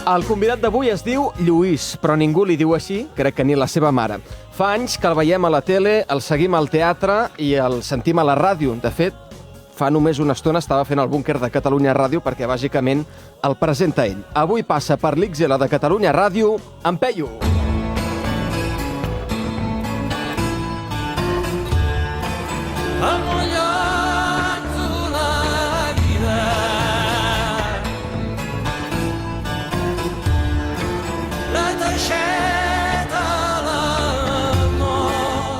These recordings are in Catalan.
El convidat d'avui es diu Lluís, però ningú li diu així, crec que ni la seva mare. Fa anys que el veiem a la tele, el seguim al teatre i el sentim a la ràdio. De fet, fa només una estona estava fent el búnquer de Catalunya Ràdio perquè bàsicament el presenta ell. Avui passa per l'XL de Catalunya Ràdio, en Peyu.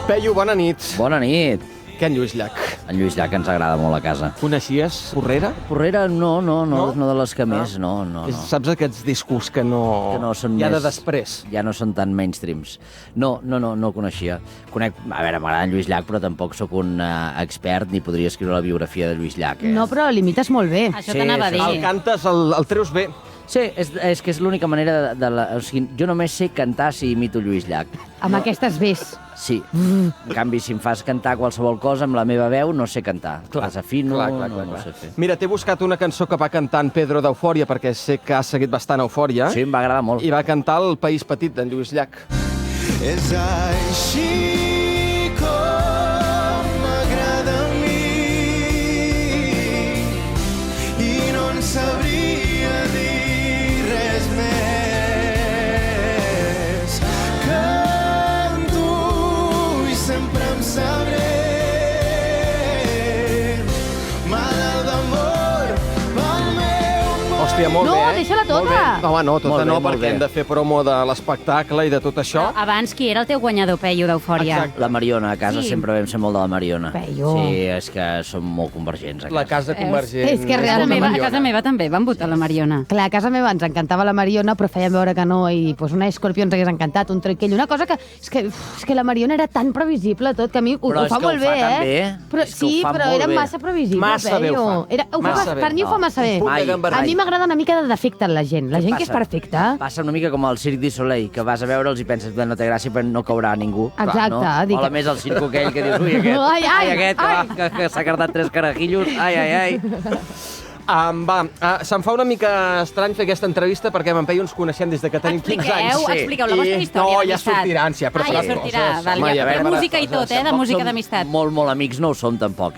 Peyu, bona nit. Bona nit. Què, en Lluís Llach? En Lluís Llach ens agrada molt a casa. Coneixies Porrera? Porrera no de les que més, no. Saps aquests discos que no són ja més... de després? Ja no són tan mainstreams. No coneixia. Conec, a veure, m'agrada en Lluís Llach, però tampoc sóc un expert ni podria escriure la biografia de Lluís Llach. No, però l'imites molt bé. Això t'anava a dir. El cantes, el treus bé. Sí, és que és l'única manera o sigui, jo només sé cantar si imito Lluís Llach. Amb aquestes ves. Sí. En canvi, si em fas cantar qualsevol cosa amb la meva veu, no sé cantar. Desafino, no sé fer. Mira, t'he buscat una cançó que va cantar en Pedro d'Eufòria, perquè sé que ha seguit bastant Eufòria. Sí, em va agradar molt. I va cantar El País Petit, d'en Lluís Llach. És així com m'agrada a mi i no en sabria dir res més que amb tu i sempre em sabré malalt d'amor pel meu món. Hòstia, molt No, bé, deixa-la tota. Molt bé. Home, no, tota Molt bé, no, molt perquè bé. hem de fer promo de l'espectacle i de tot això. Abans, qui era el teu guanyador, Peyu, d'Eufòria? Exacte. La Mariona, a casa Sí. sempre vam ser molt de la Mariona. Peyu. Sí, és que som molt convergents a casa. La casa convergent. És que A realment- casa meva també van votar la Mariona. Clar, a casa meva ens encantava la Mariona, però fèiem veure que no, i pues, una Escorpió ens hagués encantat, un Trenquell, una cosa que... És que la Mariona era tan previsible tot, que a mi ho Però és fa que molt ho fa bé, tan bé. Però, És que ho sí, fa però molt era bé. massa previsible, Massa bé ho Peyu. fa. Massa bé. per mi ho fa massa bé. Un punt de Mai. gamberret. A mi m'agrada una mica de defecte en la gent. La Què gent que és passa? perfecta. Passa una mica com el Cirque du Soleil, que vas a veure'ls i penses que no té gràcia, però no caurà ningú. Exacte, No? dic- Mola més el circo aquell que dius, ui, aquest, Ai, aquest, ai. que s'ha cardat 3 carajillos, ai. Se'm fa una mica estrany fer aquesta entrevista perquè amb en Peyu ens coneixem des de que tenim 15 anys. Expliqueu la vostra història No, ja d'amistat. sortirà, ànsia, però ja per sortirà. coses. Val, Home, ja, a veure, de música i tot, de Tampoc música som d'amistat. Molt amics no ho som, tampoc,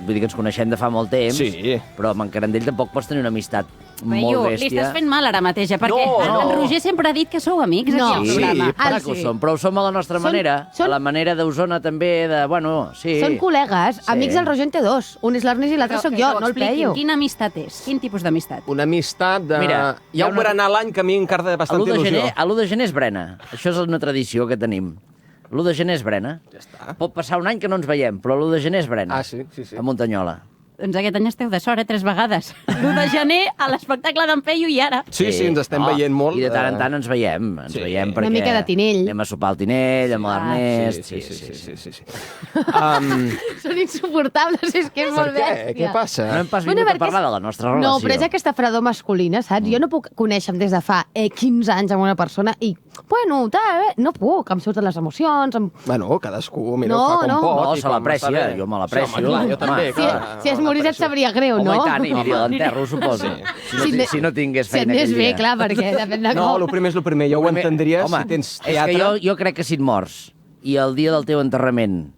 Vull dir que ens coneixem de fa molt temps, Sí. però amb en Carandell tampoc pots tenir una amistat Peyu, molt li bèstia. estàs fent mal ara mateix, perquè No. en Roger sempre ha dit que sou amics No. aquí al Sí, programa. clar que ho som, però ho som a la nostra manera, a la manera d'Osona també, sí. Són col·legues. Sí. Amics del Roger en té dos. Un és l'Ernest i l'altre Però sóc que jo, t'ho no el expliquin. Peyu. Quina amistat és? Quin tipus d'amistat? Una amistat de... Mira, hi ha un berenar l'any que a mi encara de A bastanta l'1 de il·lusió. gener, a l'1 de gener és Brena. Això és una tradició que tenim. L'1 de gener és Brena. Ja està. Pot passar un any que no ens veiem, però l'1 de gener és Brena. Ah, sí. A Muntanyola. Doncs aquest any esteu de sort, 3 vegades. L'1 de gener, a l'espectacle d'en Peyu i ara. Sí, ens estem veient molt. I de tant en tant ens veiem. Ens Sí. veiem Una perquè... mica de Tinell. Anem a sopar al Tinell, amb l'Ernest... Sí. Són insuportables, és que és molt Què? bèstia. Què passa? No hem pas Bueno, vingut a perquè parlar és- de la nostra relació. No, però és aquesta fredor masculina, saps? Jo no puc conèixer des de fa 15 anys amb una persona i, bueno, no puc, em surten les emocions... Bueno, cadascú, mira, No, ho fa com no. pot. No, i se quan l'aprecia, està bé. jo me l'aprecio. Sí, home, clar, jo també, Home. clar. Si es morís et sabria greu, Home, no? i tant, i aniria a l'enterro, suposo. Si no tingués feina Si anés aquell bé, dia. clar, perquè depèn de No, com. el primer és el primer. Jo ho entendria Home, si tens és teatre. que jo crec que si et mors i el dia del teu enterrament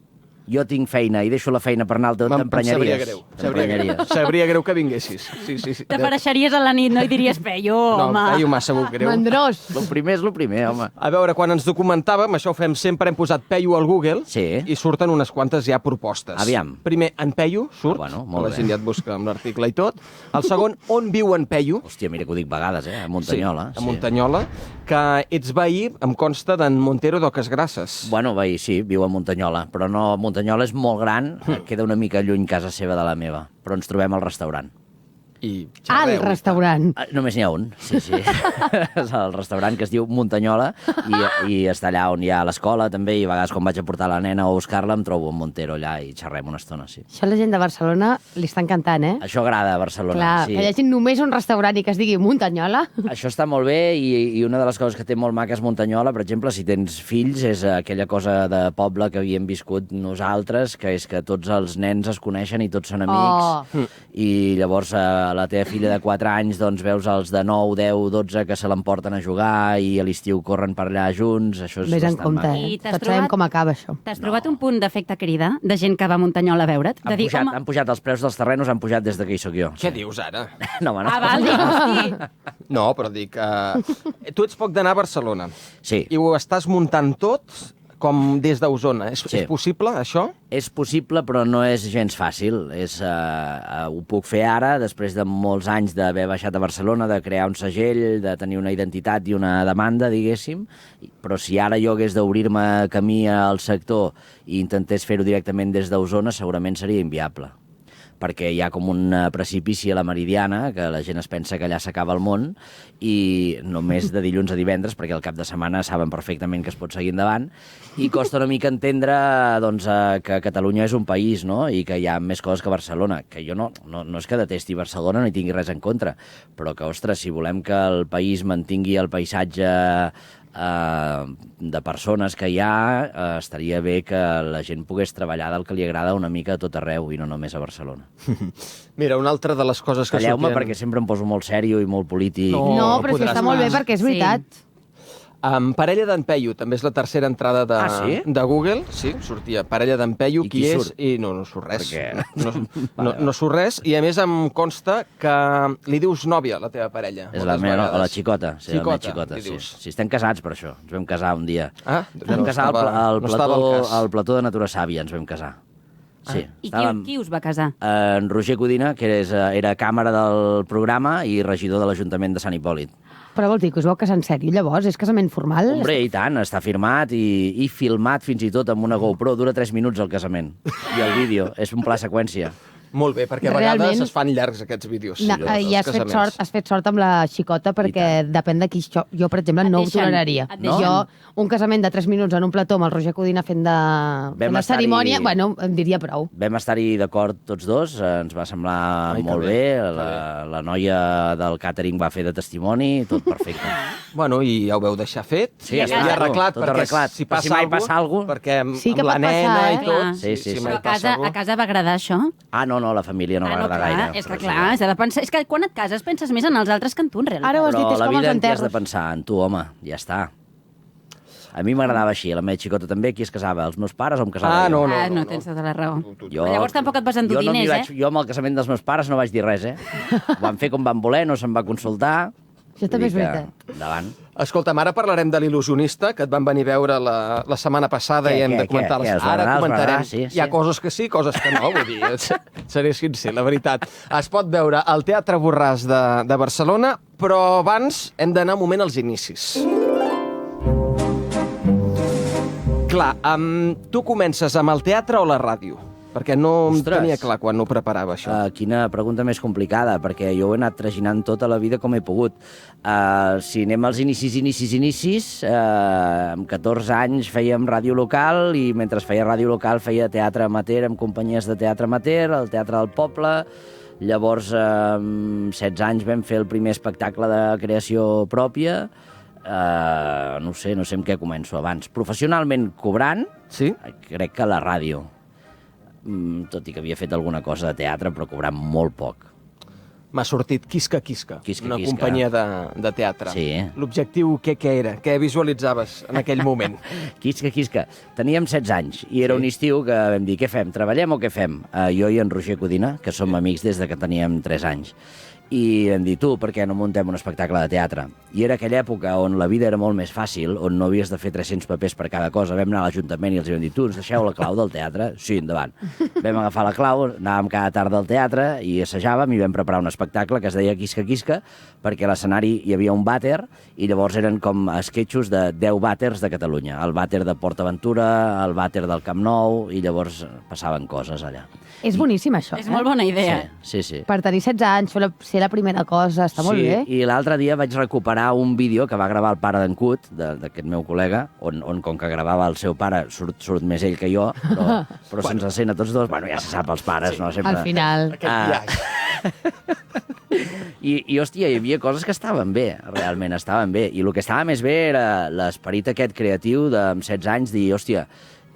jo tinc feina i deixo la feina per anar al teu, Sabria t'emprenyaries. greu. T'emprenyaries. Sabria greu que vinguessis. Sí. T'apareixeries a la nit, no? I diries, Peyu, No, home. Peyu m'ha sabut greu. Mandrós. El primer és el primer, home. A veure, quan ens documentàvem, això ho fem sempre, hem posat Peyu al Google Sí. i surten unes quantes ja propostes. Aviam. Primer, en Peyu surt, bueno, molt la bé. gent ja et busca amb l'article i tot. El segon, on viu en Peyu? Hòstia, mira que ho dic vegades, a Muntanyola. Sí, a Muntanyola, que ets veí, em consta, d'en Montero d'Oques Grasses. Bueno, veí, sí, viu a Muntanyola, però no, Muntanyola és molt gran, queda una mica lluny casa seva de la meva, però ens trobem al restaurant. I Al xerreu. restaurant. Només n'hi ha un, sí. És el restaurant que es diu Muntanyola i està allà on hi ha l'escola també, i a vegades quan vaig a portar la nena o a buscar-la em trobo en Montero allà i xerrem una estona, sí. Això a la gent de Barcelona li està encantant, eh? Això agrada a Barcelona, Clar, sí. que hi hagi només un restaurant i que es digui Muntanyola. Això està molt bé i una de les coses que té molt maca és Muntanyola, per exemple, si tens fills, és aquella cosa de poble que havíem viscut nosaltres, que és que tots els nens es coneixen i tots són amics, i llavors la teva filla de 4 anys doncs veus els de 9, 10, 12 que se l'emporten a jugar i a l'estiu corren per allà junts, això és Vés en bastant compte, maco. I eh? t'has Tots sabem trobat- com acaba això. T'has trobat un punt d'efecte crida de gent que va a Muntanyola a veure't? De dir, home... Han pujat els preus dels terrenos, han pujat des de que hi sóc jo. Què dius ara? No, home, no. Ah, val, dic, hosti. No, però dic... Tu ets poc d'anar a Barcelona. Sí. I ho estàs muntant tot com des d'Osona. És possible, això? És possible, però no és gens fàcil. Ho puc fer ara, després de molts anys d'haver baixat a Barcelona, de crear un segell, de tenir una identitat i una demanda, diguéssim, però si ara jo hagués d'obrir-me camí al sector i intentés fer-ho directament des d'Osona, segurament seria inviable, perquè hi ha com un precipici a la Meridiana, que la gent es pensa que allà s'acaba el món, i només de dilluns a divendres, perquè al cap de setmana saben perfectament que es pot seguir endavant, i costa una mica entendre doncs, que Catalunya és un país, no?, i que hi ha més coses que Barcelona, que jo no és que detesti Barcelona, no hi tingui res en contra, però que, ostres, si volem que el país mantingui el paisatge de persones que hi ha, estaria bé que la gent pogués treballar del que li agrada una mica a tot arreu i no només a Barcelona. Mira, una altra de les coses que Calleu-me perquè sempre em poso molt sèrio i molt polític. No, però és que podràs està molt bé anar. perquè és veritat. Parella d'en Peyu, també és la tercera entrada sí? de Google. Sí, sortia Parella d'en Peyu, I qui qui és... surt? I no surt res. Perquè- No surt res. I a més em consta que li dius nòvia a la teva parella. És la moltes meva, vegades. la xicota. Sí, la meva Xicota, xicota, li sí. dius. Sí, estem casats per això. Ens vam casar un dia. Ah, Ens vam no casar estava- al no estava al cas. plató de Natura Sàvia, ens vam casar. Sí. I qui us va casar? En Roger Codina, que era càmera del programa i regidor de l'Ajuntament de Sant Hipòlit. Però vol dir que us vau casar en sèrio, llavors? És casament formal? Hombre, i tant, està firmat i filmat fins i tot amb una GoPro. Dura 3 minuts el casament. I el vídeo és un pla seqüència. Molt bé, perquè a vegades Realment- es fan llargs aquests vídeos. No, dels I has casaments. fet sort amb la xicota perquè depèn de qui... Jo, per exemple, no ho deixen, toleraria. et deixen. Jo, un casament de 3 minuts en un plató amb el Roger Codina fent de estar-hi- cerimònia, bueno, em diria prou. Vam estar-hi d'acord tots dos, ens va semblar Ai, que molt bé, bé, que la noia del càtering va fer de testimoni, tot perfecte. Bueno, i ja ho veu deixar fet. Sí, ja ja està, està, arreglat, tot perquè arreglat. si Però passa, si mai passa alguna cosa- perquè amb, Sí que amb la pot passar, nena eh? i tot... Clar. Sí, sí, sí. mai Però passa a casa va agradar això? Ah, no, la família no va no, agradar clar, gaire. és que però clar, s'ha de pensar... És que quan et cases penses més en els altres que en tu, en realitat. Ara ho has dit, Però és la com els vida en què has de enterros. pensar? En tu, home, ja està. A mi m'agradava així, la meva xicota també. Qui es casava? Els meus pares o em casava Ah, jo? no. No tens tota la raó. Jo, Però llavors tampoc et vas endur jo no m'hi diners, vaig, Jo amb el casament dels meus pares no vaig dir res, Ho van fer com van voler, no se'm va consultar. Això també és Vull dir veritat. que, endavant. Escolta'm, ara parlarem de l'il·lusionista, que et van venir a veure la setmana passada Què, i hem què, de comentar... què? Els Ara Nadals, comentarem. Nadals, sí, Hi ha sí. coses que sí, coses que no, vull dir, seré sincer, la veritat. Es pot veure al Teatre Borràs de Barcelona, però abans hem d'anar un moment als inicis. Clar, tu comences amb el teatre o la ràdio? Perquè no em Ostres. tenia clar quan ho preparava, això. Quina pregunta més complicada, perquè jo ho he anat traginant tota la vida com he pogut. Si anem als inicis, amb 14 anys fèiem ràdio local i mentre feia ràdio local feia teatre amateur amb companyies de teatre amateur, el Teatre del Poble. Llavors, amb 16 anys vam fer el primer espectacle de creació pròpia. No sé amb què començo abans. Professionalment cobrant, Sí? crec que a la ràdio. Tot i que havia fet alguna cosa de teatre, però cobrant molt poc. M'ha sortit Quisca Quisca, Quisca una Quisca. companyia de teatre. Sí. L'objectiu què era? Què visualitzaves en aquell moment? Quisca. Teníem 16 anys i era un estiu que vam dir, què fem, treballem o què fem? Jo i en Roger Codina, que som amics des de que teníem 3 anys. i vam dir, tu, per què no muntem un espectacle de teatre? I era aquella època on la vida era molt més fàcil, on no havies de fer 300 papers per cada cosa. Vam anar a l'Ajuntament i els vam dir, tu, ens deixeu la clau del teatre? Sí, endavant. Vam agafar la clau, anàvem cada tarda al teatre i assajàvem i vam preparar un espectacle que es deia Quisca Quisca, perquè a l'escenari hi havia un vàter i llavors eren com esquetxos de 10 vàters de Catalunya. El vàter de PortAventura, el vàter del Camp Nou, i llavors passaven coses allà. És boníssim, això. És molt bona idea. Sí, sí. Per tenir 16 anys, ser la primera cosa, està molt bé. I l'altre dia vaig recuperar un vídeo que va gravar el pare d'en Cut, d'aquest meu col·lega, on com que gravava el seu pare, surt més ell que jo, però se'ns sent a tots dos. Bueno, ja se sap, els pares, no? Sempre... Al final. I, hòstia, hi havia coses que estaven bé, realment estaven bé. I el que estava més bé era l'esperit aquest creatiu amb 16 anys, dir, hòstia,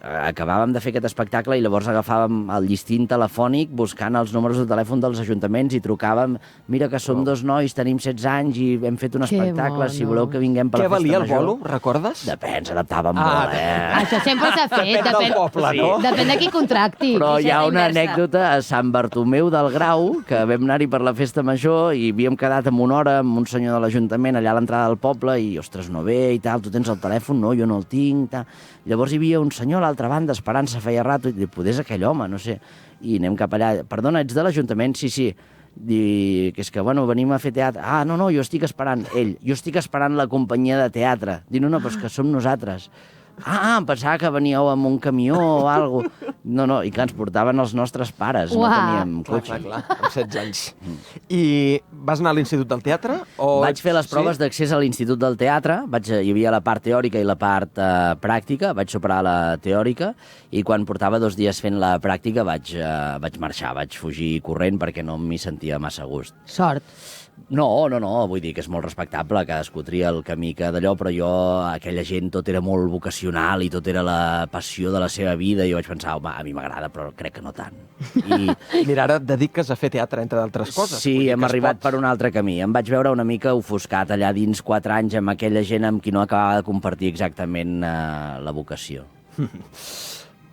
acabàvem de fer aquest espectacle i llavors agafàvem el llistint telefònic buscant els números de telèfon dels ajuntaments i trucàvem, mira que som dos nois, tenim 16 anys i hem fet un espectacle, si voleu que vinguem per la festa major. Què valia el bolo, recordes? Depèn, s'adaptàvem molt, Això sempre s'ha fet. Depèn del poble, no? Depèn de qui contracti. Però hi ha Això és una inversa. anècdota a Sant Bartomeu del Grau, que vam anar-hi per la festa major i havíem quedat en una hora amb un senyor de l'Ajuntament allà a l'entrada del poble i, ostres, no ve i tal, tu tens el telèfon? No, jo no el tinc, tal. Llavors hi havia un senyor a l'altra banda esperant-se feia rato i dic, poder és aquell home, no sé. I anem cap allà. Perdona, ets de l'Ajuntament? Sí, sí. Dic, que és que, bueno, venim a fer teatre. Ah, no, jo estic esperant. Ell, jo estic esperant la companyia de teatre. Dic, no, però és que som nosaltres. Ah, em pensava que veníeu amb un camió o alguna cosa. No, i que ens portaven els nostres pares. No teníem cotxe. Clar, amb 16 anys. I vas anar a l'Institut del Teatre? Vaig fer les proves d'accés a l'Institut del Teatre, hi havia la part teòrica i la part pràctica, vaig superar la teòrica i quan portava 2 dies fent la pràctica vaig marxar, vaig fugir corrent perquè no m'hi sentia massa a gust. Sort. No, vull dir que és molt respectable, cadascú tria el camí que d'allò, però jo, aquella gent, tot era molt vocacional i tot era la passió de la seva vida i jo vaig pensar, home, a mi m'agrada, però crec que no tant. Mira, ara et dediques a fer teatre, entre d'altres coses. Sí, hem arribat per un altre camí. Em vaig veure una mica ofuscat allà dins 4 anys amb aquella gent amb qui no acabava de compartir exactament la vocació.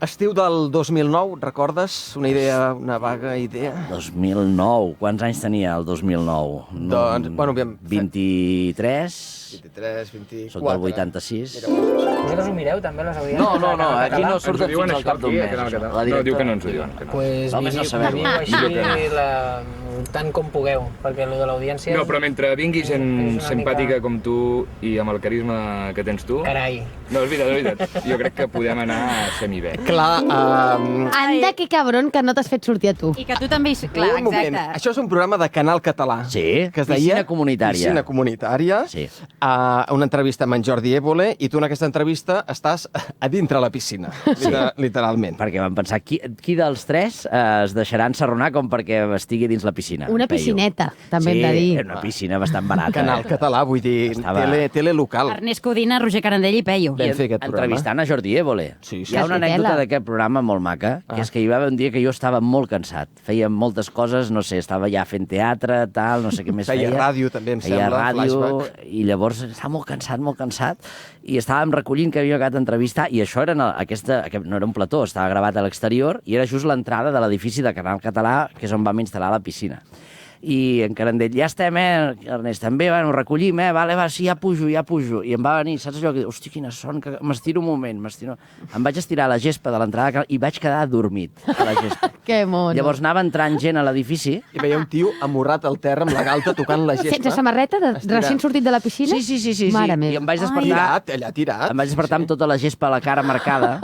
Estiu del 2009, recordes? Una idea, una vaga idea? 2009. Quants anys tenia el 2009? Doncs, bueno, aviam... 23... 23, 24... Soc del 86. Vosaltres ho mireu, també, les audiències? No, aquí no Ens ho diuen això aquí, a Canal Català. No, diu que no ens ho diuen. Pues Val més no saber-ho. viviu així tant com pugueu, perquè el de l'audiència... No, però mentre vingui gent és una simpàtica mica- com tu i amb el carisma que tens tu... Carai. No, és veritat. Jo crec que podem anar semi-bé. Clar, Anda, que cabron que no t'has fet sortir a tu. I que tu també... Clar, un moment. exacte. Això és un programa de Canal Català. Sí, que es deia Piscina Comunitària. Piscina Comunitària. Sí. Una entrevista amb en Jordi Évole i tu en aquesta entrevista estàs a dintre la piscina, literalment. Perquè vam pensar, qui dels 3 es deixarà ensarronar com perquè estigui dins la piscina? Una Peyu. piscineta, també hem de dir. Sí, era una piscina bastant barata. Canal Català, vull dir, Estava- tele local. Ernest Codina, Roger Carandell i Peyu. Vam fer aquest programa. Entrevistant a Jordi Évole. Sí. Hi ha una Que anècdota tela. d'aquest programa molt maca, que és que hi va haver un dia que jo estava molt cansat. Feia moltes coses, no sé, estava ja fent teatre, tal, no sé què més feia. Feia ràdio, també, em feia sembla, ràdio, flashback. i llavors estava molt cansat, i estàvem recollint que havíem acabat d'entrevistar, i això era no era un plató, estava gravat a l'exterior, i era just l'entrada de l'edifici de Canal Català, que és on vam instal·lar la piscina. I en Carandell, ja estem, Ernest, també, bueno, recollim, vale, va, sí, ja pujo. I em va venir, saps allò que diu, hosti, quina son, que m'estiro un moment, Em vaig estirar a la gespa de l'entrada i vaig quedar adormit a la gespa. Que mono. Llavors anava entrant gent a l'edifici. I veia un tio amorrat al terra amb la galta tocant la gespa. Sense samarreta, recient sortit de la piscina? Sí. Mare I meva. em vaig despertar... Allà tirat. Em vaig despertar amb tota la gespa a la cara marcada.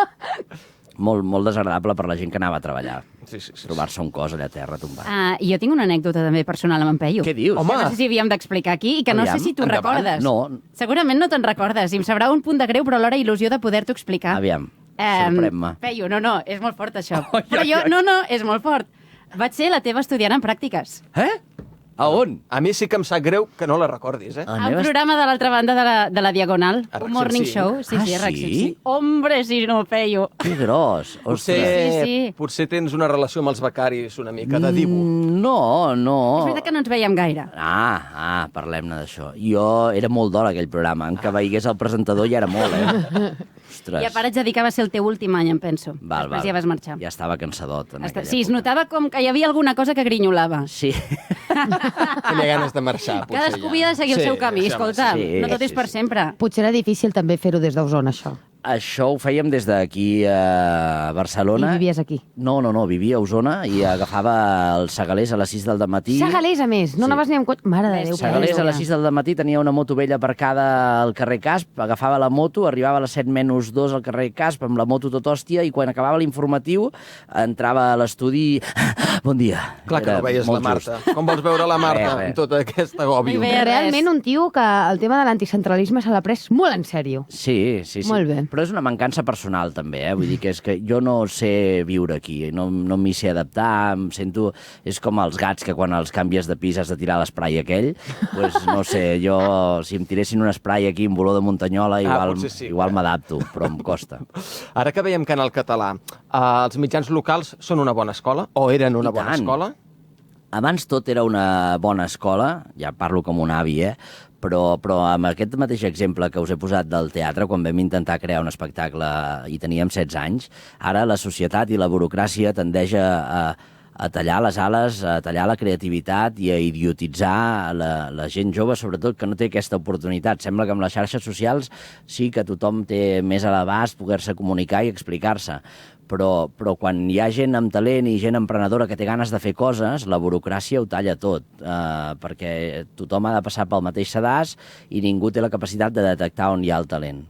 Molt desagradable per la gent que anava a treballar. Sí. Trobar-se un cos allà a terra tombat. Jo tinc una anècdota també personal amb en Peyu. Què dius? Home. Que no sé si havíem d'explicar aquí i que no Aviam, sé si tu endavant. recordes. No. Segurament no te'n recordes i em sabrà un punt de greu, però alhora il·lusió de poder-t'ho explicar. Aviam, sorprèn-me. Peyu, no, és molt fort això. Ai, Però ai, jo, ai. no, és molt fort. Vaig ser la teva estudiant en pràctiques. A on? A mi sí que em sap greu que no la recordis, La El meva programa de l'altra banda de la Diagonal, A un morning RAC105. show. Sí, Ah, sí, a RAC105. sí? Hombre, si no, Peyu. Que gros. Ostres. Sí. Potser tens una relació amb els becaris una mica de dibu. No. És veritat que no ens veiem gaire. Parlem-ne d'això. Jo era molt d'hora aquell programa. En què veigués el presentador ja era molt, Ostres. I a part ets dedicar va ser el teu últim any, em penso. Després ja vas marxar. Ja estava cansadot en aquella Sí, es època. notava com que hi havia alguna cosa que grinyolava. Sí. Tenia ganes de marxar, potser. Cadascú havia de seguir el seu camí, sí, home, escolta, sí, no tot és sí, per sí. sempre. Potser era difícil també fer-ho des d'Osona, això. Això ho fèiem des d'aquí a Barcelona. I vivies aquí. No, vivia a Osona i agafava el Segalers a les 6 del matí. Segalers, a més, no Sí. anaves ni amb cotxe. Mare de Déu. Segalers a les 6 del matí tenia una moto vella aparcada al carrer Casp, agafava la moto, arribava a les 7:02 al carrer Casp amb la moto tot hòstia i quan acabava l'informatiu entrava a l'estudi... Bon dia. Clar que Era no veies la molt Marta. just. Com vols veure la Marta Res. amb tota aquesta gòbio? Muy bé. Realment un tio que el tema de l'anticentralisme se l'ha pres molt en sèrio. Sí. Molt bé. Però és una mancança personal, també, eh? Vull dir que és que jo no sé viure aquí, no m'hi sé adaptar, em sento... És com els gats que quan els canvies de pis has de tirar l'esprai aquell. Pues, no sé, jo, si em tiressin un esprai aquí amb olor de muntanyola, potser sí. igual m'adapto, però em costa. Ara que veiem Canal Català, els mitjans locals són una bona escola? O eren una I bona tant. escola? Abans tot era una bona escola, ja parlo com un avi, però amb aquest mateix exemple que us he posat del teatre, quan vam intentar crear un espectacle i teníem 16 anys, ara la societat i la burocràcia tendeix a tallar les ales, a tallar la creativitat i a idiotitzar la gent jove, sobretot, que no té aquesta oportunitat. Sembla que amb les xarxes socials sí que tothom té més a l'abast poder-se comunicar i explicar-se. Però quan hi ha gent amb talent i gent emprenedora que té ganes de fer coses, la burocràcia ho talla tot, perquè tothom ha de passar pel mateix sedàs i ningú té la capacitat de detectar on hi ha el talent.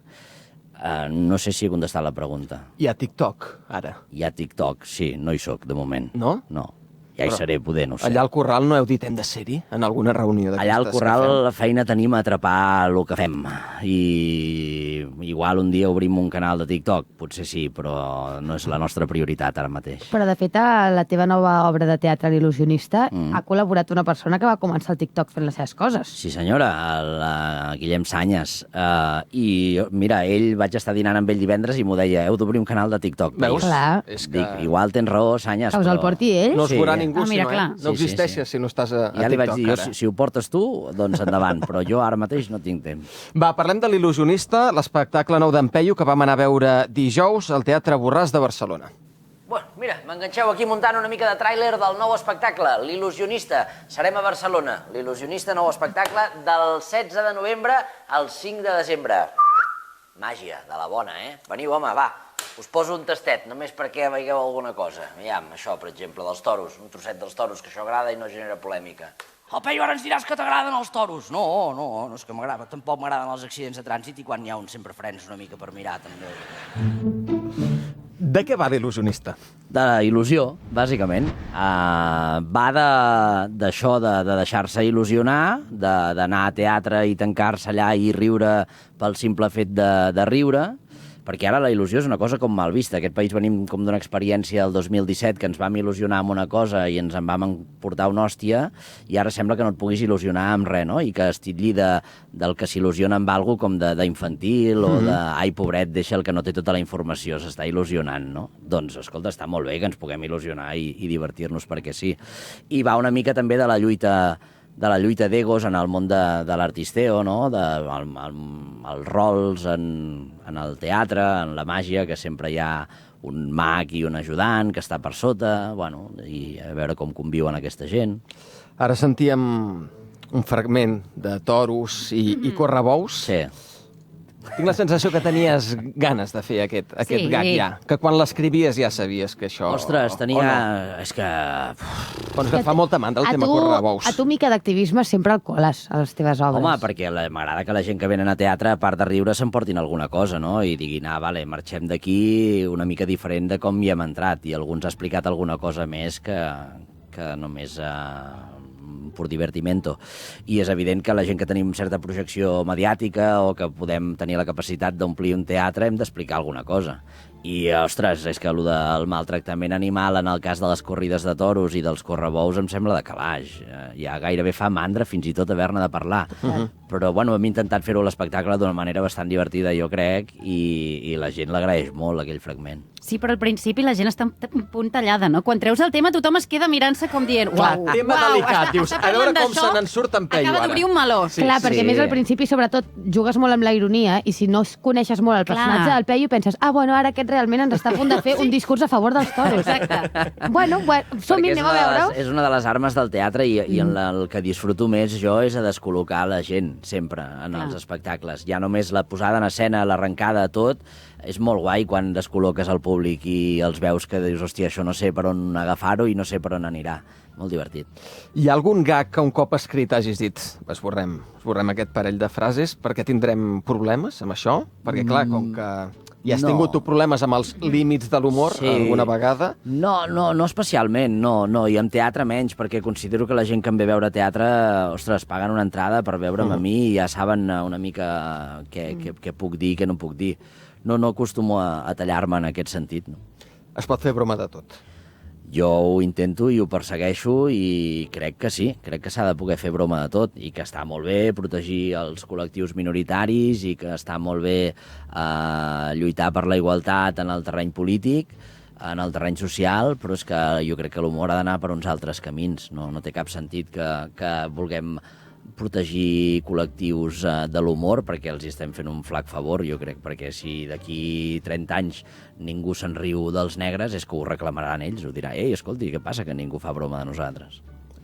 No sé si he contestat la pregunta. Hi ha TikTok, ara. Hi ha TikTok, sí, no hi soc, de moment. No? No. Ja hi Però seré, poder, no ho sé. Allà al Corral no heu dit hem de ser-hi? En alguna reunió d'aquestes? Allà al que Corral fem? la feina tenim a atrapar el que fem. I igual un dia obrim un canal de TikTok, potser sí, però no és la nostra prioritat ara mateix. Però, de fet, a la teva nova obra de teatre, L'il·lusionista, ha col·laborat una persona que va començar el TikTok fent les seves coses. Sí, senyora, el Guillem Sanyes. I, mira, ell vaig estar dinant amb ell divendres i m'ho deia, heu d'obrir un canal de TikTok. Veus? Clar. És que Dic, igual tens raó, Sanyes, Que us el porti ell? no us Sí. veurà ningú, Ah, mira, si no, clar. no Sí, existeixes sí. si no estàs a Ja li vaig TikTok, dir, ara. si ho portes tu, doncs endavant, però jo ara mateix no tinc temps. Va, parlem de L'il·lusionista, l'espectacle nou d'en Peyu que vam anar a veure dijous al Teatre Borràs de Barcelona. Bueno, mira, m'enganxeu aquí muntant una mica de tràiler del nou espectacle, L'il·lusionista. Serem a Barcelona. L'il·lusionista, nou espectacle, del 16 de novembre al 5 de desembre. Màgia, de la bona, Veniu, home, va. Us poso un tastet, només perquè veieu alguna cosa. Aviam, això, per exemple, dels toros. Un trosset dels toros, que això agrada i no genera polèmica. Oh, Peyu, ara ens diràs que t'agraden els toros. No és que m'agrada. Tampoc m'agraden els accidents de trànsit i quan hi ha un sempre frens una mica per mirar, també. De què va L'il·lusionista? De la il·lusió, bàsicament. Va d'això, de deixar-se il·lusionar, d'anar a teatre i tancar-se allà i riure pel simple fet de riure, perquè ara la il·lusió és una cosa com mal vista. Aquest país venim com d'una experiència del 2017 que ens vam il·lusionar amb una cosa i ens en vam emportar una hòstia i ara sembla que no et puguis il·lusionar amb res, no? I que es titlli del que s'il·lusiona amb alguna cosa com d'infantil o de ai, pobret, deixa el que no té tota la informació, s'està il·lusionant, no? Doncs, escolta, està molt bé que ens puguem il·lusionar i divertir-nos perquè sí. I va una mica també de la lluita d'egos en el món de l'artisteo, no? Els rols en el teatre, en la màgia, que sempre hi ha un mag i un ajudant que està per sota, bueno, i a veure com conviuen aquesta gent. Ara sentíem un fragment de toros i correbous. Sí. Tinc la sensació que tenies ganes de fer aquest Sí. gag ja, que quan l'escrivies ja sabies que això... Ostres, o tenia... no? És que... Doncs que et fa molta mandra el tema correbous. A tu, mica d'activisme sempre el coles a les teves obres. Home, perquè m'agrada que la gent que venen a teatre, a part de riure, s'emportin alguna cosa, no? I diguin, vale, marxem d'aquí una mica diferent de com hi hem entrat. I algú ens ha explicat alguna cosa més que només per divertimento. I és evident que la gent que tenim certa projecció mediàtica o que podem tenir la capacitat d'omplir un teatre hem d'explicar alguna cosa. I, ostres, és que allò del maltractament animal en el cas de les corrides de toros i dels correbous em sembla de calaix. Ja gairebé fa mandra fins i tot haver-ne de parlar. Però, bueno, hem intentat fer-ho a l'espectacle d'una manera bastant divertida, jo crec, i la gent l'agraeix molt, aquell fragment. Sí, però al principi la gent està un punt tallada, no? Quan treus el tema tothom es queda mirant-se com dient Clar, uau, tema delicat, dius, a veure parlant com d'això, se n'en surt en Peyu acaba ara. d'obrir un meló. Sí, Clar, perquè sí. a més al principi, sobretot, jugues molt amb la ironia i si no coneixes molt el Clar. personatge del Peyu penses, bueno, ara aquest realment ens està a punt de fer un discurs a favor dels toros. Exacte. Bueno, som-hi, anem a veure-ho. És una de les armes del teatre i el que disfruto més jo és a descol·locar la gent, sempre, en els espectacles. Ja només la posada en escena, l'arrencada, tot, és molt guai quan descol·loques el públic i els veus que dius, hòstia, això no sé per on agafar-ho i no sé per on anirà. Molt divertit. Hi ha algun gag que un cop escrit hagis dit esborrem aquest parell de frases perquè tindrem problemes amb això? Perquè, clar, com que ja has tingut tu problemes amb els límits de l'humor alguna vegada... No especialment, no, i amb teatre menys, perquè considero que la gent que em ve a veure teatre, ostres, paguen una entrada per veure'm a mi i ja saben una mica què puc dir i què no puc dir. No acostumo a tallar-me en aquest sentit, no. Es pot fer broma de tot. Jo ho intento i ho persegueixo i crec que sí, crec que s'ha de poder fer broma de tot i que està molt bé protegir els col·lectius minoritaris i que està molt bé lluitar per la igualtat en el terreny polític, en el terreny social, però és que jo crec que l'humor ha d'anar per uns altres camins. No té cap sentit que vulguem protegir col·lectius de l'humor perquè els estem fent un flac favor, jo crec, perquè si d'aquí 30 anys ningú se'n riu dels negres és que ho reclamaran ells, ho dirà, ei, escolti, què passa que ningú fa broma de nosaltres?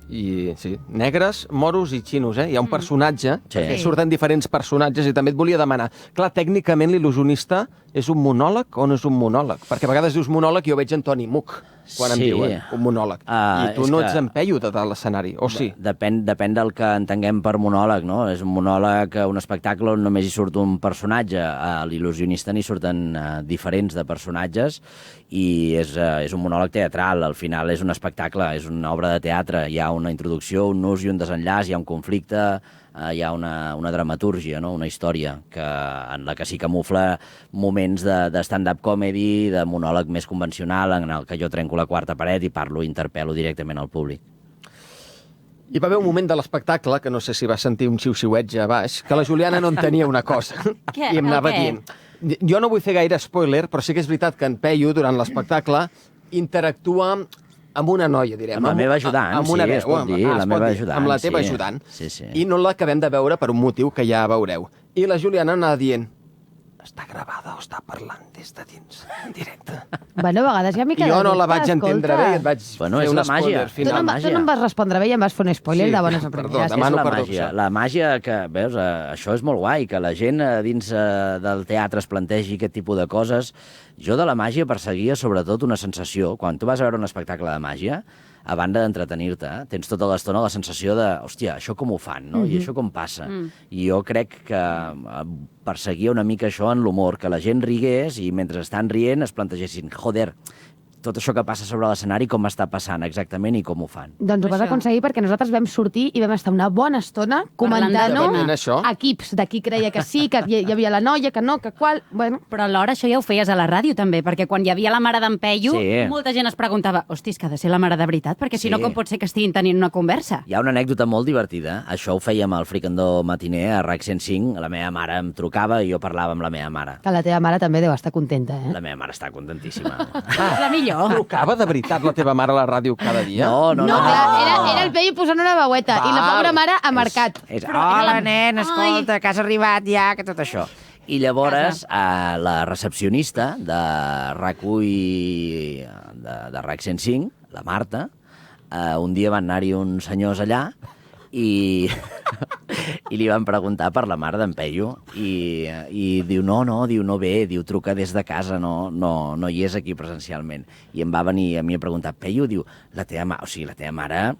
I sí, negres, moros i xinos, Hi ha un personatge, Sí. surten diferents personatges, i també et volia demanar, clar, tècnicament l'il·lusionista és un monòleg o no és un monòleg? Perquè a vegades dius monòleg i jo veig Antoni Muc, quan em diuen un monòleg. I tu no ets en Peyu de dalt l'escenari, o sí? Depèn del que entenguem per monòleg, no? És un monòleg, un espectacle on només hi surt un personatge. A l'il·lusionista n'hi surten diferents de personatges i és un monòleg teatral. Al final és un espectacle, és una obra de teatre. Hi ha una introducció, un nus i un desenllaç, hi ha un conflicte, hi ha una dramatúrgia, no? Una història en la que s'hi camufla moments de stand-up comedy, de monòleg més convencional, en el que jo trenco la quarta paret i interpel·lo directament al públic. Hi va haver un moment de l'espectacle, que no sé si va sentir un xiu-xiuetge a baix, que la Juliana no entenia una cosa. Què? I em anava El què? dient... Jo no vull fer gaire spoiler, però sí que és veritat que en Peyu, durant l'espectacle, interactua amb una noia, direm. Amb la meva ajudant, amb una sí, es pot dir, la meva ajudant. Amb la teva sí. ajudant. Sí, sí. I no l'acabem de veure per un motiu que ja veureu. I la Juliana anava dient, està gravada o està parlant des de dins, en directe. Bueno, a vegades ja m'hi I queda jo no la dubte, vaig entendre escolta. bé i et vaig Bueno, fer és un la spoiler màgia. Tu final. no em vas respondre bé i em vas fer un spoiler Sí, de bones a perdó, primeres. demano és la perdó, màgia. això. La màgia que, veus, això és molt guai, que la gent dins del teatre es plantegi aquest tipus de coses. Jo de la màgia perseguia sobretot una sensació. Quan tu vas a veure un espectacle de màgia, a banda d'entretenir-te, tens tota l'estona la sensació de, hòstia, això com ho fan, no? I això com passa? I jo crec que perseguia una mica això en l'humor, que la gent rigués i mentre estan rient es plantegessin, joder, tot això que passa sobre l'escenari, com està passant exactament i com ho fan. Doncs ho vas Això. aconseguir perquè nosaltres vam sortir i vam estar una bona estona Parlant de comentant tot. Això. equips de qui creia que sí, que hi havia la noia, que no, que qual... Bueno, Però alhora això ja ho feies a la ràdio també, perquè quan hi havia la mare d'en Peyu, Sí. molta gent es preguntava, hosti, és que ha de ser la mare de veritat, perquè si Sí. no com pot ser que estiguin tenint una conversa? Hi ha una anècdota molt divertida. Això ho fèiem al Fricandó matiner, a RAC 105. La meva mare em trucava i jo parlava amb la meva mare. que la teva mare també deu estar contenta, La meva mare està contentíssima. És la millor. Trucava de veritat la teva mare a la ràdio cada dia? No. No, clar, era el Peyu posant una veueta i la Val. pobra mare ha marcat. Hola, nen, escolta, que has arribat ja, que tot això. I llavors la recepcionista de RAC1 de RAC 105, la Marta, un dia van anar-hi uns senyors allà i li van preguntar per la mare d'en Peyu i diu, no ve, diu, truca des de casa, no hi és aquí presencialment. I em va venir a mi a preguntar, Peyu, diu, la teva mare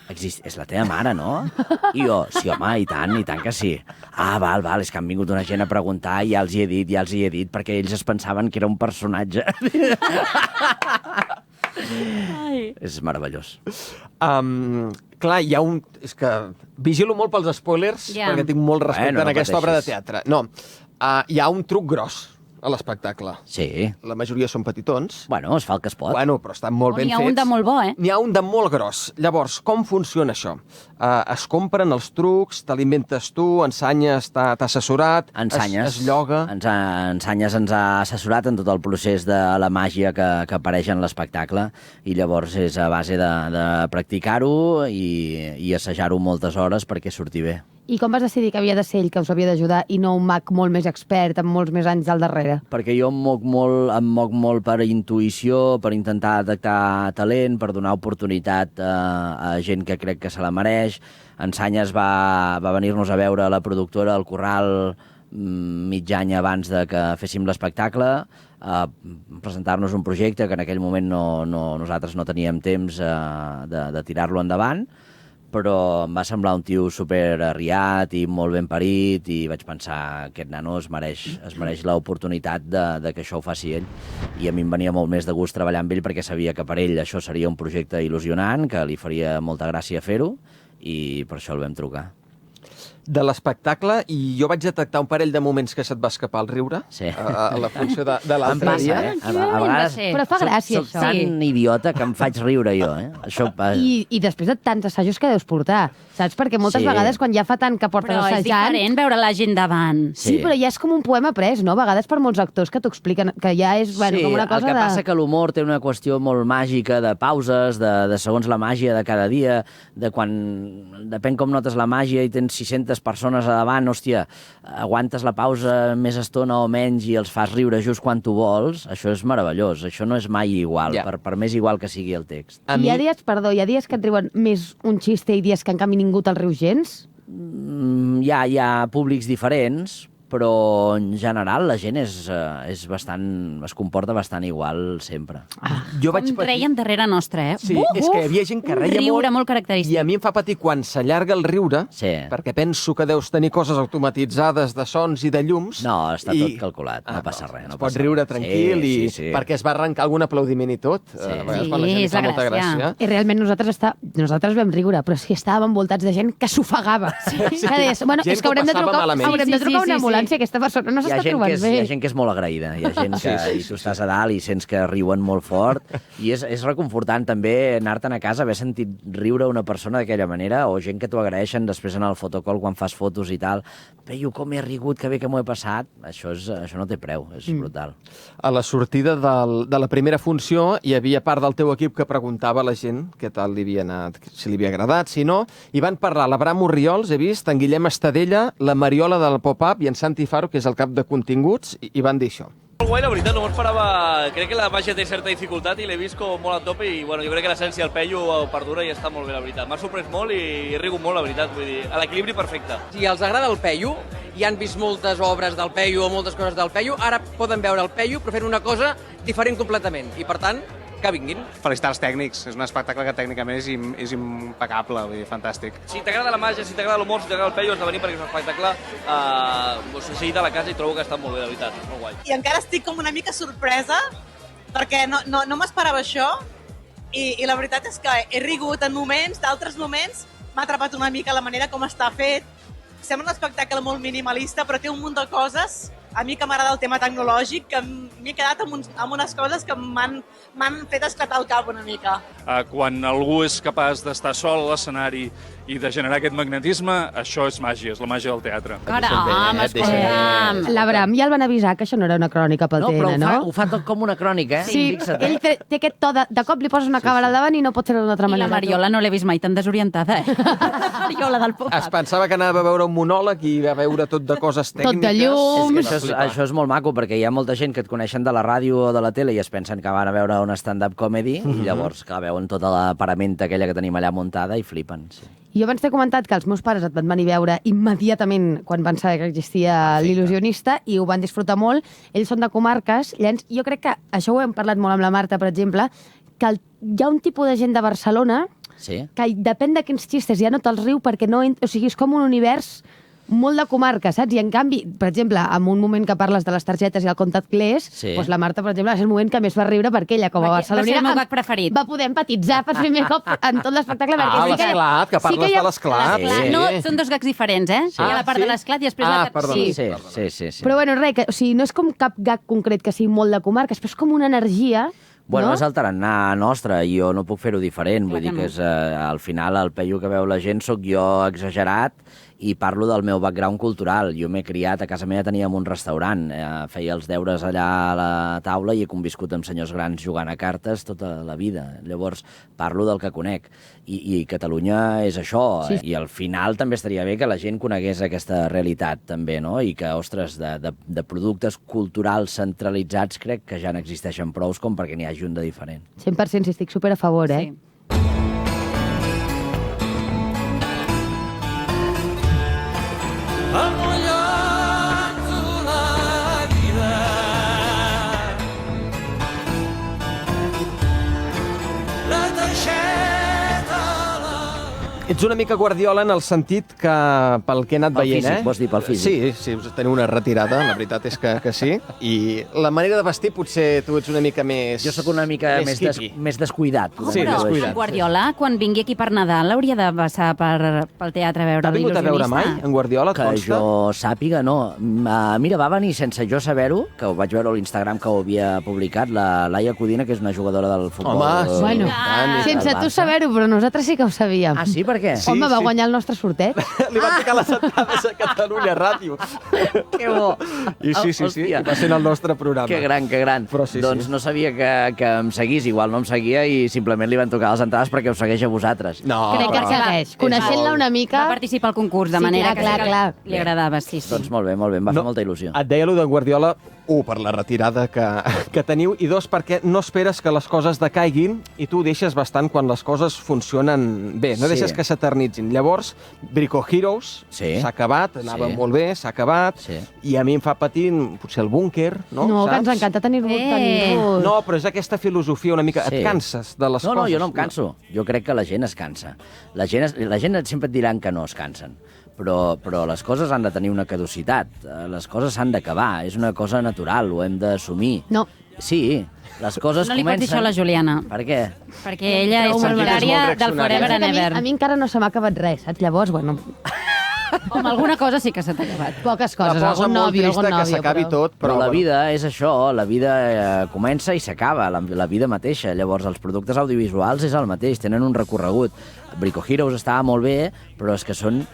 és la teva mare, no? I jo, sí, home, i tant que sí. Ah, val, és que han vingut una gent a preguntar i ja els hi he dit, perquè ells es pensaven que era un personatge. És meravellós. Clar, hi ha un... És que vigilo molt pels spoilers, Ja. perquè tinc molt respecte Bueno, no en aquesta obra de pateixis. teatre. No, hi ha un truc gros a l'espectacle. Sí. La majoria són petitons. Bueno, es fa el que es pot. Bueno, però estan molt ben N'hi ha fets. un de molt bo, eh? N'hi ha un de molt gros. Llavors, com funciona això? Es compren els trucs, te l'inventes tu, Ensanyes t'ha assessorat, Ensanyes. es lloga... Ensanyes ens ha assessorat en tot el procés de la màgia que apareix en l'espectacle i llavors és a base de practicar-ho i assajar-ho moltes hores perquè surti bé. I com vas decidir que havia de ser ell que us havia d'ajudar i no un mag molt més expert, amb molts més anys al darrere? Perquè jo em moc molt per intuïció, per intentar detectar talent, per donar oportunitat a gent que crec que se la mereix. En Sanyes va venir-nos a veure la productora al Corral mig any abans de que féssim l'espectacle, a presentar-nos un projecte que en aquell moment nosaltres no teníem temps de tirar-lo endavant, però em va semblar un tio super arriat i molt ben parit i vaig pensar que aquest nano es mereix l'oportunitat de que això ho faci ell. I a mi em venia molt més de gust treballar amb ell perquè sabia que per ell això seria un projecte il·lusionant, que li faria molta gràcia fer-ho, i per això el vam trucar. De l'espectacle, i jo vaig detectar un parell de moments que se't va escapar el riure, Sí. a la funció de Em l'altre passa, dia. A vegades Però fa gràcia, soc això. tan idiota que em faig riure jo, Això I després de tants assajos que deus portar, saps? Perquè moltes Sí. vegades quan ja fa tant que portes Però és assajant... diferent veure la gent davant. Sí, però ja és com un poema pres, no? A vegades per molts actors que t'ho expliquen, que ja és bueno, sí, com una cosa el que passa que l'humor té una qüestió molt màgica de pauses, de segons la màgia de cada dia, de quan... Depèn com notes la màgia i tens 600 persones a davant, hòstia, aguantes la pausa més estona o menys i els fas riure just quan tu vols, això és meravellós, això no és mai igual, Ja. per més igual que sigui el text. A I mi- hi ha dies, hi ha dies que et riuen més un xiste i dies que en canvi ningú te'l riu gens? Hi ha públics diferents, però en general la gent es comporta bastant igual sempre. Jo vaig Com reien darrere nostra, eh? Sí, és que hi havia gent que Un reia riure molt i característic. a mi em fa patir quan s'allarga el riure, Sí. perquè penso que deus tenir coses automatitzades de sons i de llums. No, està tot calculat, no passa res. Es No pot passa riure res. tranquil Sí, i sí. perquè es va arrencar algun aplaudiment i tot. Sí. A vegades quan la Sí, gent li és fa la molta gràcia. gràcia. I realment nosaltres vam riure, però és que estàvem envoltats de gent que s'ofegava. Sí. Que deies, bueno, Gent és que haurem que de ho passava trucar, malament. haurem de Sí, trucar sí, una sí, ambulància, sí. aquesta persona no Hi ha s'està gent trobant hi bé. ha gent que és molt agraïda, hi ha gent que i tu estàs a dalt i sents que riuen molt fort, i és reconfortant també anar-te'n a casa, haver sentit riure una persona d'aquella manera, o gent que t'ho agraeixen després en el fotocall quan fas fotos i tal. Peyu, com he rigut, que bé que m'ho he passat. Això no té preu, és brutal. A la sortida de la primera funció hi havia part del teu equip que preguntava a la gent què tal li havia anat, si li havia agradat, si no, i van parlar l'Abraham Orriols, he vist, en Guillem Estadella, la Mariola del Pop-Up i en Santi Faro, que és el cap de continguts, i van dir això. Molt guai, la veritat, no m'ho esperava. Crec que la màgia té certa dificultat i l'he vist com molt a tope i bueno, jo crec que l'essència del Peyu perdura i està molt bé, la veritat. M'ha sorprès molt i he rigut molt, la veritat. Vull dir, a l'equilibri perfecte. Si els agrada el Peyu, i han vist moltes obres del Peyu o moltes coses del Peyu, ara poden veure el Peyu però fent una cosa diferent completament. I per tant, que vinguin. Felicitar els tècnics, és un espectacle que tècnicament és impecable, vull dir, fantàstic. Si t'agrada la màgia, si t'agrada l'humor, si t'agrada el Peyu, has de venir perquè és un espectacle he seguit a la casa i trobo que està molt bé, de veritat. Molt guai. I encara estic com una mica sorpresa perquè no m'esperava això i la veritat és que he rigut en moments, d'altres moments m'ha atrapat una mica la manera com està fet. Sembla un espectacle molt minimalista, però té un munt de coses. A mi que m'agrada el tema tecnològic, que m'he quedat amb unes coses que m'han fet esclatar el cap una mica. Quan algú és capaç d'estar sol a l'escenari i de generar aquest magnetisme, això és màgia, és la màgia del teatre. Caram, escolta'm. L'Abraham ja el van avisar que això no era una crònica pel No, però TN, no? ho fa tot com una crònica, Sí, Fixa't, ell té aquest to de cop li poses una càmera al davant i no pot fer-ho d'una altra I la manera. Mariola no l'he vist mai tan desorientada, La Mariola del Es Pop-Up. pensava que anava a veure un monòleg i va veure tot de coses tècniques. Tot de llum. És que això és molt maco, perquè hi ha molta gent que et coneixen de la ràdio o de la tele i es pensen que van a veure una stand-up comedy i llavors que veuen tota la paramenta aquella que tenim allà muntada i flipen. Sí. Jo abans t'he comentat que els meus pares et van venir a veure immediatament quan van saber que existia l'il·lusionista i ho van disfrutar molt. Ells són de comarques, llavors jo crec que, això ho hem parlat molt amb la Marta, per exemple, que hi ha un tipus de gent de Barcelona Sí? que depèn de quins xistes ja no te'ls riu perquè no... O sigui, és com un univers molt de comarca, saps? I en canvi, per exemple, en un moment que parles de les targetes i el comptat clés, Sí. doncs la Marta, per exemple, és el moment que més va riure perquè ella, com a Va ser barcelonina, el meu gag preferit. va poder empatitzar per primer cop en tot l'espectacle. perquè sí que hi ha- l'esclat, que parles de l'esclat. L'esclat. No, són dos gags diferents, eh? Hi ha la part de l'esclat i després la... perdó. Sí. Sí. Però bueno, res, o sigui, no és com cap gag concret que sigui molt de comarques, però és com una energia... Bueno, no? és el tarannà nostre i jo no puc fer-ho diferent. Clar Vull dir que que no. és, al final el Peyu que veu la gent sóc jo exagerat i parlo del meu background cultural. Jo m'he criat, a casa meva teníem un restaurant, feia els deures allà a la taula i he conviscut amb senyors grans jugant a cartes tota la vida. Llavors, parlo del que conec. I Catalunya és això. Sí. I al final també estaria bé que la gent conegués aquesta realitat, també, no? I que, ostres, de productes culturals centralitzats crec que ja n'existeixen prous com perquè n'hi hagi un de diferent. 100%, si estic super a favor, eh? Sí. Ets una mica Guardiola en el sentit que, pel que he anat veient, físic, vols dir pel físic? Sí, teniu una retirada, la veritat és que sí. I la manera de vestir potser tu ets una mica més... Jo sóc una mica més descuidat. Sí, però descuidat. en Guardiola, quan vingui aquí per Nadal, hauria de passar pel teatre a veure T'ha vingut a veure mai, en Guardiola, et que consta? jo sàpiga, no. Mira, va venir sense jo saber-ho, que ho vaig veure a l'Instagram que ho havia publicat, la Laia Codina, que és una jugadora del futbol. Home, Bueno, sense tu saber-ho, però nosaltres sí que ho sabíem. Ah, sí? Per què? Sí, Home, va sí. guanyar el nostre sorteig. Li van tocar les entrades a Catalunya Ràdio. Que bo. I sí, Hòstia. va ser en el nostre programa. Que gran, que gran. Però sí, doncs sí. no sabia que em seguís, igual no em seguia i simplement li van tocar les entrades perquè us segueix a vosaltres. No, Crec que però- segueix. Coneixent-la una mica... Va participar al concurs, de Sí, manera clar, que clar. li agradava, sí. Doncs molt bé, em va fer molta il·lusió. Et deia allò de Guardiola, per la retirada que teniu, i dos, perquè no esperes que les coses decaiguin i tu deixes bastant quan les coses funcionen bé, no Sí. deixes que s'eternitzin. Llavors, Brico Heroes s'ha acabat, anava molt bé, s'ha acabat, i a mi em fa patir potser el búnquer, no? No, que Saps? ens encanta tenir-vos. No, però és aquesta filosofia una mica... Sí. Et canses de les coses. No, jo no em canso. Jo crec que la gent es cansa. La gent sempre et diran que no es cansen. Però les coses han de tenir una caducitat. Les coses s'han d'acabar. És una cosa natural, ho hem d'assumir. No. Sí, les coses No li pots dir això a la Juliana. Per què? Perquè ella és Prou partidària molt del Forever and Ever. A mi encara no se m'ha acabat res, saps? Llavors, bueno, Home, alguna cosa sí que s'ha acabat. poques La coses, posa algun molt nòvio, trista algun que nòvio. s'acabi tot, Però la bueno. vida és això, la vida comença i s'acaba, la vida mateixa. Llavors, els productes audiovisuals és el mateix, tenen un recorregut. Brico Heroes estava molt bé, però és que són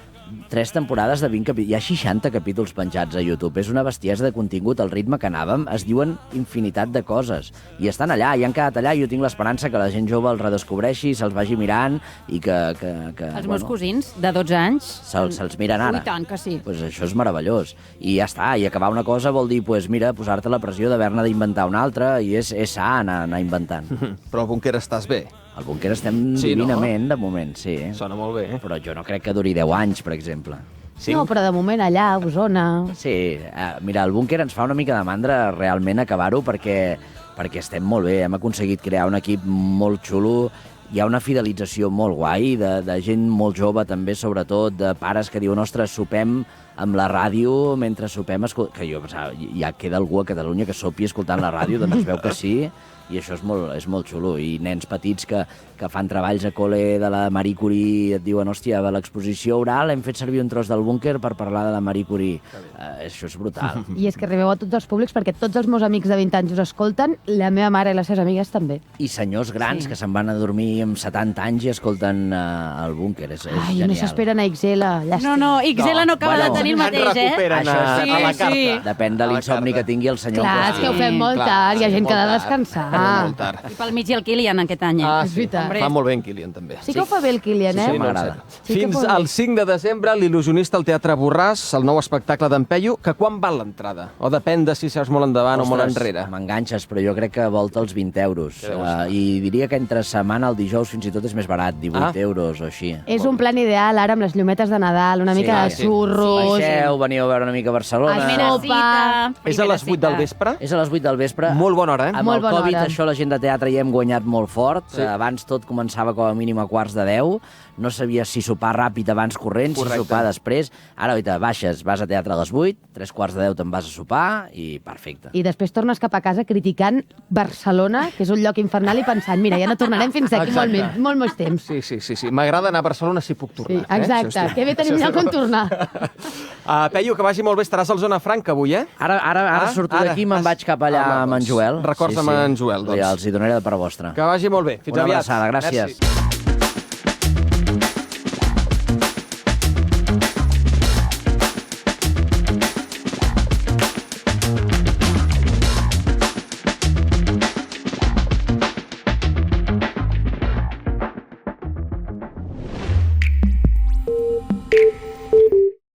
3 temporades de 20 capítols. Hi ha 60 capítols penjats a YouTube. És una bestiesa de contingut. Al ritme que anàvem es diuen infinitat de coses. I estan allà, i han quedat allà, i jo tinc l'esperança que la gent jove els redescobreixi, se'ls vagi mirant i que Els meus cosins, de 12 anys... se'ls miren ara. Ui, tant que sí. Pues això és meravellós. I ja està, i acabar una cosa vol dir, pues, mira, posar-te la pressió d'haver-ne d'inventar una altra, i és sa anar inventant. Però al búnquer estàs bé. Al búnquer estem Sí, no? divinament, de moment, sí. Sona molt bé. Però jo no crec que duri 10 anys, per exemple. No, però de moment allà, a Osona... Sí, mira, el búnquer ens fa una mica de mandra realment acabar-ho perquè estem molt bé, hem aconseguit crear un equip molt xulo, hi ha una fidelització molt guai, de gent molt jove també, sobretot, de pares que diuen, ostres, sopem amb la ràdio mentre sopem, que jo pensava, ja queda algú a Catalunya que sopi escoltant la ràdio, doncs es veu que sí, i això és molt xulo. I nens petits que fan treballs a col·le de la Marie Curie et diuen, hòstia, a l'exposició oral hem fet servir un tros del búnquer per parlar de la Marie Curie. Això és brutal. I és que arribeu a tots els públics perquè tots els meus amics de 20 anys us escolten, la meva mare i les seves amigues també. I senyors grans que se'n van a dormir amb 70 anys i escolten el búnquer. És Ai, genial. no s'esperen a XL, llàstima. No, XL no acaba de tenir el mateix, eh? Això és, Sí, a la sí. carta. Depèn de l'insomni que tingui el senyor. Clar, és que ho fem molt tard, hi ha gent que ha de descansar. Molt tard. I pel mig i el Kilian aquest any. Ah, És veritat. Fa molt bé en Kilian, també. Sí que ho fa bé el Kilian, eh? Sí, m'agrada. Sí que Fins fa bé. al 5 de desembre, l'il·lusionista al Teatre Borràs, el nou espectacle d'en Peyu, que quan val l'entrada? O depèn de si seus molt endavant o molt enrere? M'enganxes, però jo crec que volta els 20 euros. Què deu estar? I diria que entre setmana, el dijous, fins i tot és més barat, 18 euros o així. És un plan ideal ara amb les llumetes de Nadal, una mica de xurros... Baixeu, veniu a veure una mica a Barcelona. Sopa... És a les 8 del vespre? És a les 8 del vespre. Molt bona hora, eh? Amb Molt el bona Covid, hora. això la gent de teatre hi hem guanyat molt fort. Sí. Abans tot començava com a mínim a quarts de 10. No sabies si sopar ràpid abans corrents, Correcte. si sopar després. Ara, oita, baixes, vas a teatre a les 8, 3:15 te'n vas a sopar i perfecte. I després tornes cap a casa criticant Barcelona, que és un lloc infernal, i pensant, mira, ja no tornarem fins d'aquí molt més temps. Sí. M'agrada anar a Barcelona si puc tornar. Sí, exacte. Que bé tenim lloc on tornar. Peyu, que vagi molt bé. Estaràs al Zona Franca avui, eh? Ara surto d'aquí i me'n vaig cap allà amb en Joel. Records amb en Joel, doncs. Ja els hi donaré de part vostra. Que vagi molt bé. Fins Una aviat. abraçada, gràcies. Merci.